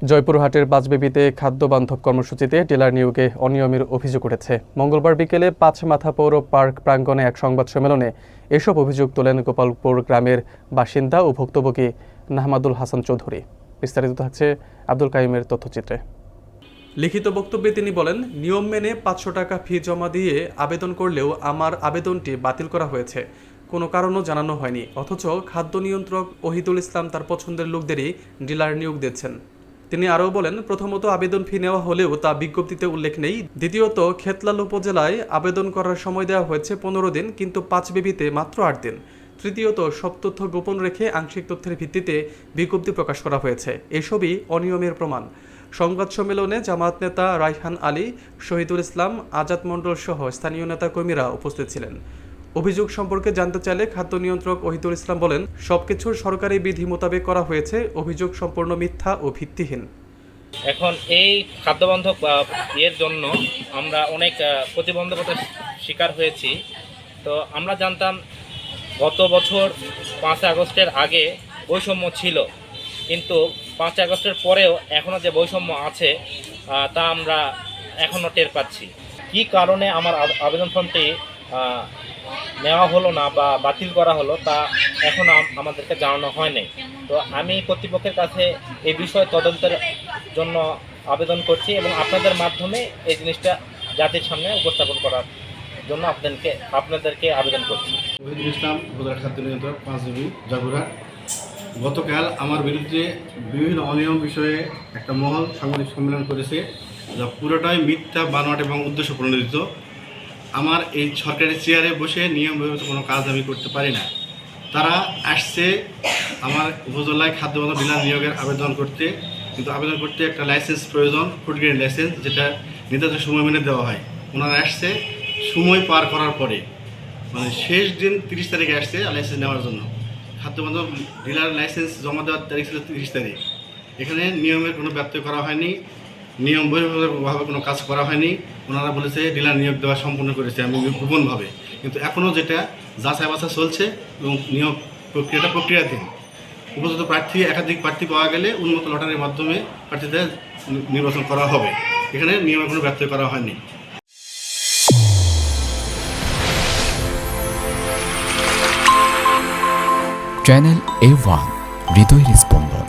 জয়পুরহাটের পাঁচবিবিতে খাদ্য বান্ধব কর্মসূচিতে ডিলার নিয়োগে অনিয়মের অভিযোগ উঠেছে। মঙ্গলবার বিকেলে পাঁচমাথা পৌর পার্ক প্রাঙ্গণে এক সংবাদ সম্মেলনে এসব অভিযোগ তোলেন গোপালপুর গ্রামের বাসিন্দা ও ভুক্তভোগী নাহমাদুল হাসান চৌধুরী। বিস্তারিত থাকছে আব্দুল কাইমের তথ্যচিত্রে। লিখিত বক্তব্যে তিনি বলেন, নিয়ম মেনে 500 টাকা ফি জমা দিয়ে আবেদন করলেও আমার আবেদনটি বাতিল করা হয়েছে। কোনো কারণও জানানো হয়নি, অথচ খাদ্য নিয়ন্ত্রক ওহিদুল ইসলাম তার পছন্দের লোকদেরই ডিলার নিয়োগ দিচ্ছেন। তিনি আরও বলেন, প্রথমত আবেদন ফি নেওয়া হলেও তা বিজ্ঞপ্তিতে উল্লেখ নেই। দ্বিতীয়ত, খেতলাল উপজেলায় আবেদন করার সময় দেওয়া হয়েছে 15 দিন, কিন্তু পাঁচবিবিতে মাত্র 8 দিন। তৃতীয়ত, সব তথ্য গোপন রেখে আংশিক তথ্যের ভিত্তিতে বিজ্ঞপ্তি প্রকাশ করা হয়েছে। এসবই অনিয়মের প্রমাণ। সংবাদ সম্মেলনে জামায়াত নেতা রায়হান আলী, শহীদুল ইসলাম, আজাদ মণ্ডল সহ স্থানীয় নেতাকর্মীরা উপস্থিত ছিলেন। অভিযোগ সম্পর্কে জানতে চাইলে খাদ্য নিয়ন্ত্রক ওহিদুল ইসলাম বলেন, সবকিছু সরকারি বিধি মোতাবেক করা হয়েছে। অভিযোগ সম্পূর্ণ মিথ্যা ও ভিত্তিহীন। এখন এই খাদ্যবান্ধব এর জন্য আমরা অনেক প্রতিবন্ধকতার শিকার হয়েছি। তো আমরা জানতাম গত বছর 5 আগস্টের আগে বৈষম্য ছিল, কিন্তু 5 আগস্টের পরেও এখনও যে বৈষম্য আছে তা আমরা এখনও টের পাচ্ছি। কী কারণে আমার আবেদন ফর্মটি নেওয়া হলো না বা বাতিল করা হলো তা এখন আমাদেরকে জানানো হয়নি। তো আমি কর্তৃপক্ষের কাছে এই বিষয়ে তদন্তের জন্য আবেদন করছি এবং আপনাদের মাধ্যমে এই জিনিসটা জাতির সামনে উপস্থাপন করার জন্য আপনাদেরকে আবেদন করছি। ওহিদুল ইসলাম, উপজেলা খাদ্য নিয়ন্ত্রক, পাঁচবিবি, জয়পুরহাট। গতকাল আমার বিরুদ্ধে বিভিন্ন অনিয়ম বিষয়ে একটা মহল সাংবাদিক সম্মেলন করেছে, যা পুরোটাই মিথ্যা, বানোয়াট এবং উদ্দেশ্য প্রণোদিত। আমার এই সরকারি চেয়ারে বসে নিয়ম ব্যবস্থা কোনো কাজ আমি করতে পারি না। তারা আসছে আমার উপজেলায় খাদ্যবান্ধব ডিলার নিয়োগের আবেদন করতে, কিন্তু আবেদন করতে একটা লাইসেন্স প্রয়োজন, ফুড গ্রেড লাইসেন্স, যেটা নির্ধারিত সময় মেনে দেওয়া হয়। ওনারা আসছে সময় পার করার পরে, মানে শেষ দিন 30 তারিখে আসছে লাইসেন্স নেওয়ার জন্য। খাদ্যবান্ধব ডিলার লাইসেন্স জমা দেওয়ার তারিখ ছিল 30 তারিখ। এখানে নিয়মের কোনো ব্যত্যয় করা হয়নি, নিয়ম বহির্ভূতভাবে কোনো কাজ করা হয়নি। ওনারা বলেছে ডিলার নিয়োগ দেওয়া সম্পূর্ণ করেছে আমি গোপনভাবে, কিন্তু এখনও যেটা যাচাই বাছাই চলছে এবং নিয়োগ প্রক্রিয়াটা প্রক্রিয়াধীন। উপযুক্ত প্রার্থী, একাধিক প্রার্থী পাওয়া গেলে উন্মুক্ত লটারির মাধ্যমে প্রার্থীদের নির্বাচন করা হবে। এখানে নিয়মের কোনো ব্যত্যয় করা হয়নি। চ্যানেল A1 হৃদয়ের স্পন্দন।